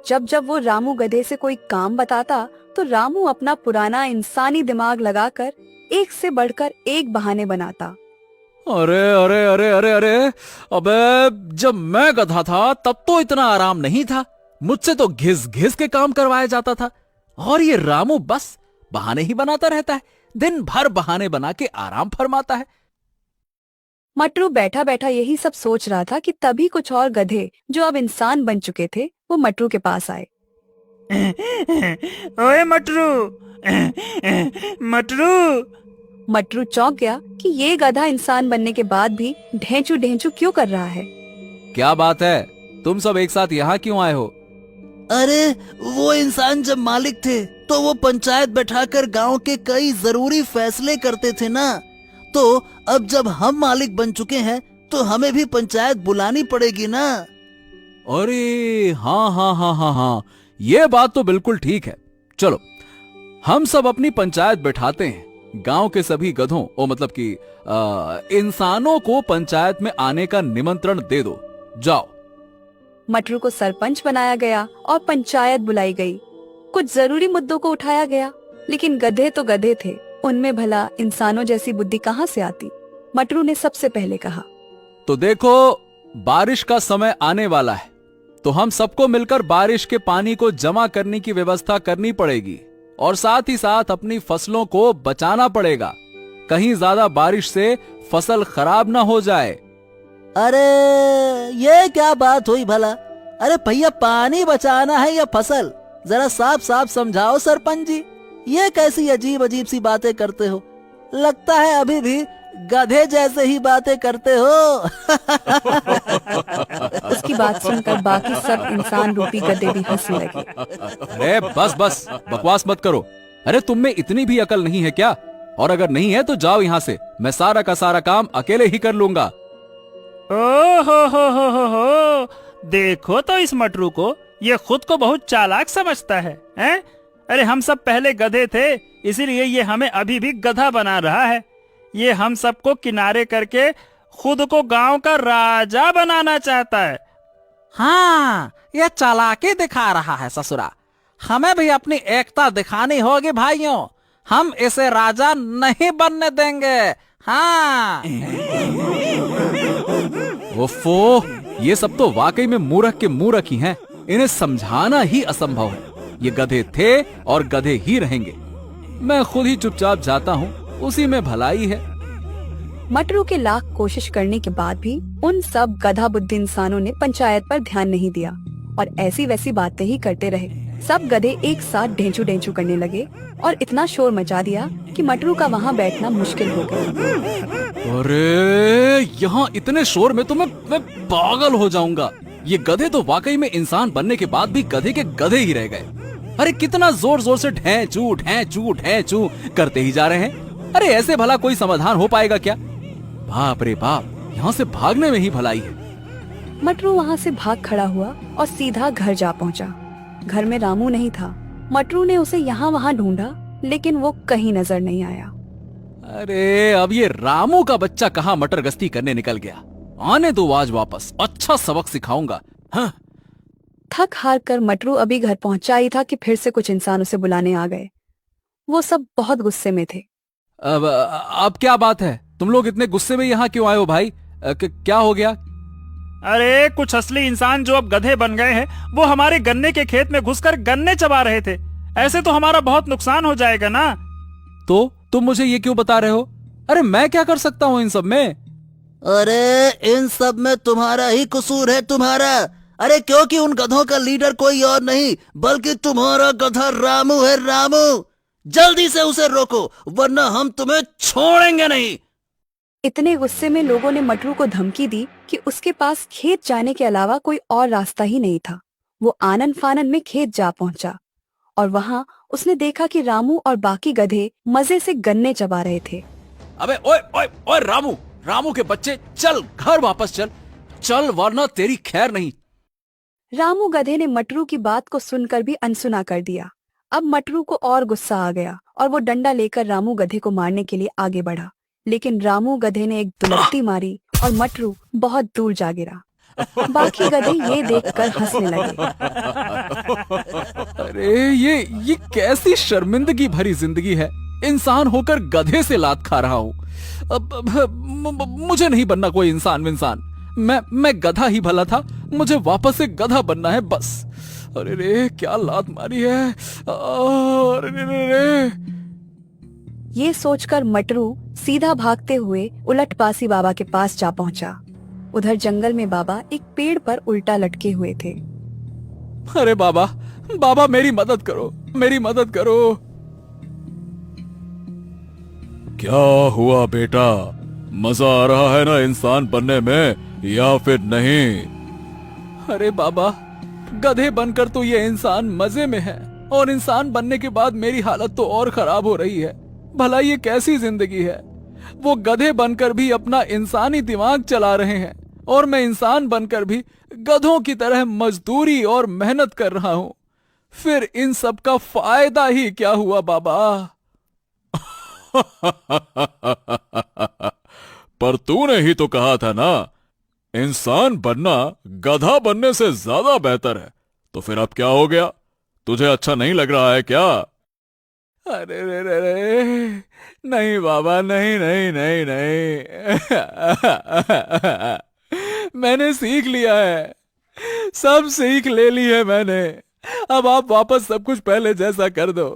जब जब वो रामू गधे से कोई काम बताता तो रामू अपना पुराना इंसानी दिमाग लगाकर एक से बढ़कर एक बहाने बनाता। अरे अरे अरे अरे अरे, अबे जब मैं गधा था तब तो इतना आराम नहीं था। मुझसे तो घिस घिस के काम करवाया जाता था, और ये रामू बस बहाने ही बनाता रहता है। दिन भर बहाने बना के आराम फरमाता है। मटरू बैठा बैठा यही सब सोच रहा था कि तभी कुछ और गधे जो अब इंसान बन चुके थे वो मटरू के पास आए। ओए मटरू, मटरू। मटरू चौंक गया कि ये गधा इंसान बनने के बाद भी ढेंचू ढेंचू क्यों कर रहा है। क्या बात है, तुम सब एक साथ यहाँ क्यों आए हो? अरे वो इंसान जब मालिक थे तो वो पंचायत बैठाकर गांव के कई जरूरी फैसले करते थे ना। तो अब जब हम मालिक बन चुके हैं तो हमें भी पंचायत बुलानी पड़ेगी ना। अरे हाँ हाँ हाँ हाँ हाँ, ये बात तो बिल्कुल ठीक है। चलो हम सब अपनी पंचायत बैठाते हैं। गांव के सभी गधों ओ मतलब कि इंसानों को पंचायत में आने का निमंत्रण दे दो। जाओ। मटरू को सरपंच बनाया गया और पंचायत बुलाई गई। कुछ जरूरी मुद्दों को उठाया गया, लेकिन गधे तो गधे थे, उनमें भला इंसानों जैसी बुद्धि कहाँ से आती। मटरू ने सबसे पहले कहा, तो देखो, बारिश का समय आने वाला है, तो हम सबको मिलकर बारिश के पानी को जमा करने की व्यवस्था करनी पड़ेगी, और साथ ही साथ अपनी फसलों को बचाना पड़ेगा। कहीं ज्यादा बारिश से फसल खराब ना हो जाए। अरे ये क्या बात हुई भला? अरे भैया, पानी बचाना है या फसल? जरा साफ साफ समझाओ सरपंच जी। ये कैसी अजीब अजीब सी बातें करते हो? लगता है अभी भी गधे जैसे ही बातें करते हो। उसकी बात सुनकर बाकी सब इंसान रूपी गधे भी हंसने लगे। अरे बस बस, बकवास मत करो। अरे तुम में इतनी भी अकल नहीं है क्या? और अगर नहीं है तो जाओ यहाँ से, मैं सारा का सारा काम अकेले ही कर लूंगा। ओ हो, देखो तो इस मटरू को, ये खुद को बहुत चालाक समझता है, हैं? अरे हम सब पहले गधे थे, इसीलिए ये हमें अभी भी गधा बना रहा है। ये हम सबको किनारे करके खुद को गांव का राजा बनाना चाहता है। हाँ, ये चालाकी दिखा रहा है ससुरा। हमें भी अपनी एकता दिखानी होगी भाइयों। हम इसे राजा नहीं बनने देंगे। हाँ। ओफो, ये सब तो वाकई में मूर्ख के मूर्ख ही हैं। इन्हें समझाना ही असंभव है। ये गधे थे और गधे ही रहेंगे। मैं खुद ही चुपचाप जाता हूँ, उसी में भलाई है। मटरू के लाख कोशिश करने के बाद भी उन सब गधा बुद्धि इंसानों ने पंचायत पर ध्यान नहीं दिया और ऐसी वैसी बातें ही करते रहे। सब गधे एक साथ ढेंचू ढेंचू करने लगे और इतना शोर मचा दिया कि मटरू का वहाँ बैठना मुश्किल हो गया। अरे यहाँ इतने शोर में तो मैं पागल हो जाऊंगा। ये गधे तो वाकई में इंसान बनने के बाद भी गधे के गधे ही रह गए। अरे कितना जोर जोर से ढेंचू ढेंचू ढेंचू करते ही जा रहे हैं। अरे ऐसे भला कोई समाधान हो पाएगा क्या? बाप रे बाप, यहाँ से भागने में ही भलाई है। मटरू वहाँ से भाग खड़ा हुआ और सीधा घर जा पहुँचा। घर में रामू नहीं था। मटरू ने उसे यहाँ वहाँ ढूंढा, लेकिन वो कहीं नजर नहीं आया। अरे अब ये रामू का बच्चा कहाँ मटर गश्ती करने निकल गया। आने दो आज वापस, अच्छा सबक सिखाऊंगा। हाँ। थक हार कर मटरू अभी घर पहुंचा ही था कि फिर से कुछ इंसान उसे बुलाने आ गए। वो सब बहुत गुस्से में थे। अब क्या बात है? तुम लोग इतने गुस्से में यहाँ क्यों आए हो भाई? क्या हो गया? अरे कुछ असली इंसान जो अब गधे बन गए हैं, वो हमारे गन्ने के खेत में घुसकर गन्ने चबा रहे थे। ऐसे तो हमारा बहुत नुकसान हो जाएगा ना। तो तुम मुझे ये क्यों बता रहे हो? अरे मैं क्या कर सकता हूँ इन सब में? अरे इन सब में तुम्हारा ही कसूर है, तुम्हारा। अरे क्योंकि उन गधों का लीडर कोई और नहीं बल्कि तुम्हारा गधा रामू है। रामू, जल्दी से उसे रोको वरना हम तुम्हें छोड़ेंगे नहीं। इतने गुस्से में लोगों ने मटरू को धमकी दी कि उसके पास खेत जाने के अलावा कोई और रास्ता ही नहीं था। वो आनन फानन में खेत जा पहुंचा और वहाँ उसने देखा कि रामू और बाकी गधे मजे से गन्ने चबा रहे थे। अबे ओए ओए ओए रामू, रामू के बच्चे, चल घर वापस चल, चल वरना तेरी खैर नहीं। रामू गधे ने मटरू की बात को सुनकर भी अनसुना कर दिया। अब मटरू को और गुस्सा आ गया और वो डंडा लेकर रामू गधे को मारने के लिए आगे बढ़ा, लेकिन रामू गधे ने एक दुलत्ती मारी और मटरू बहुत दूर जा गिरा। बाकी गधे ये देखकर हंसने लगे। अरे ये कैसी शर्मिंदगी भरी जिंदगी है। इंसान होकर गधे से लात खा रहा हूँ। मुझे नहीं बनना कोई इंसान विंसान। मैं गधा ही भला था, मुझे वापस से गधा बनना है बस। अरे रे क्या लात मारी है। अरे रे। ये सोचकर मटरू सीधा भागते हुए उलटपासी बाबा के पास जा पहुंचा। उधर जंगल में बाबा एक पेड़ पर उल्टा लटके हुए थे। अरे बाबा बाबा मेरी मदद करो, मेरी मदद करो। क्या हुआ बेटा, मजा आ रहा है ना इंसान बनने में या फिर नहीं? अरे बाबा गधे बनकर तो ये इंसान मजे में है, और इंसान बनने के बाद मेरी हालत तो और खराब हो रही है। भला ये कैसी जिंदगी है। वो गधे बनकर भी अपना इंसानी दिमाग चला रहे हैं, और मैं इंसान बनकर भी गधों की तरह मजदूरी और मेहनत कर रहा हूं। फिर इन सब का फायदा ही क्या हुआ बाबा? पर तूने ही तो कहा था ना, इंसान बनना गधा बनने से ज्यादा बेहतर है। तो फिर अब क्या हो गया? तुझे अच्छा नहीं लग रहा है क्या? अरे रे रे रे, नहीं बाबा, नहीं नहीं नहीं नहीं। मैंने सीख लिया है, सब सीख ले ली है मैंने। अब आप वापस सब कुछ पहले जैसा कर दो।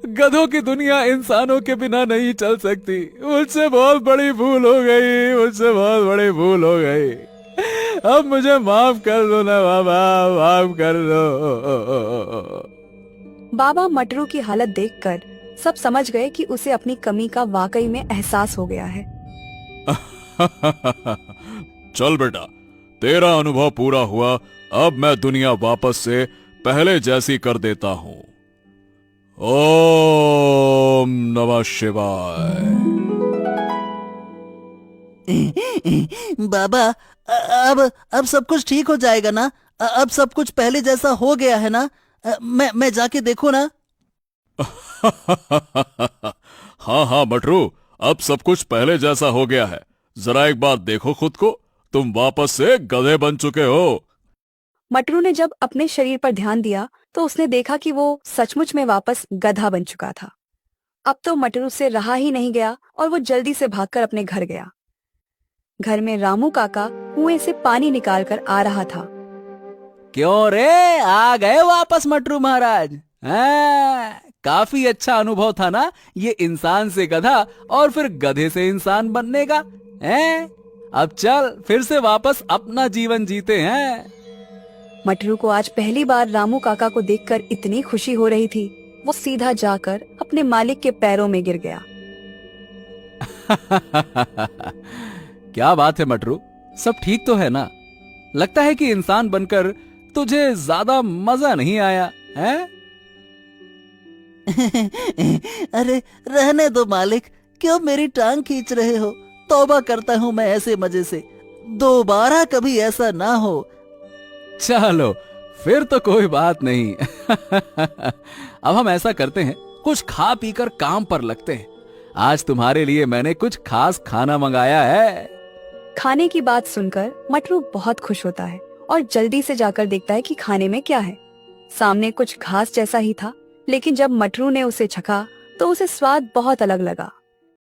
गधों की दुनिया इंसानों के बिना नहीं चल सकती। मुझसे बहुत बड़ी भूल हो गई, मुझसे बहुत बड़ी भूल हो गई। अब मुझे माफ कर दो ना बाबा, माफ कर दो। बाबा मटरू की हालत देखकर सब समझ गए कि उसे अपनी कमी का वाकई में एहसास हो गया है। चल बेटा, तेरा अनुभव पूरा हुआ। अब मैं दुनिया वापस से पहले जैसी कर देता हूं। ओम नमः शिवाय। बाबा अब सब कुछ ठीक हो जाएगा ना? अब सब कुछ पहले जैसा हो गया है ना? मैं जाके देखूं ना? हाँ हाँ मटरू, अब सब कुछ पहले जैसा हो गया है। जरा एक बार देखो खुद को, तुम वापस से गधे बन चुके हो। मटरू ने जब अपने शरीर पर ध्यान दिया तो उसने देखा कि वो सचमुच में वापस गधा बन चुका था। अब तो मटरू से रहा ही नहीं गया और वो जल्दी से भागकर अपने घर गया। घर में रामू काका कुएं से पानी निकालकर आ रहा था। क्यों रे, आ गए वापस मटरू महाराज? काफी अच्छा अनुभव था ना ये इंसान से गधा और फिर गधे से इंसान बनने का। अब चल फिर से वापस अपना जीवन जीते हैं। मटरू को आज पहली बार रामू काका को देखकर इतनी खुशी हो रही थी, वो सीधा जाकर अपने मालिक के पैरों में गिर गया। क्या बात है मटरू, सब ठीक तो है ना? लगता है कि इंसान बनकर तुझे ज्यादा मजा नहीं आया है? अरे रहने दो मालिक, क्यों मेरी टांग खींच रहे हो? तौबा करता हूँ मैं ऐसे मजे से, दोबारा कभी ऐसा ना हो। चलो फिर तो कोई बात नहीं। अब हम ऐसा करते हैं, कुछ खा पीकर काम पर लगते हैं। आज तुम्हारे लिए मैंने कुछ खास खाना मंगाया है। खाने की बात सुनकर मटरू बहुत खुश होता है और जल्दी से जाकर देखता है कि खाने में क्या है। सामने कुछ घास जैसा ही था, लेकिन जब मटरू ने उसे चखा तो उसे स्वाद बहुत अलग लगा।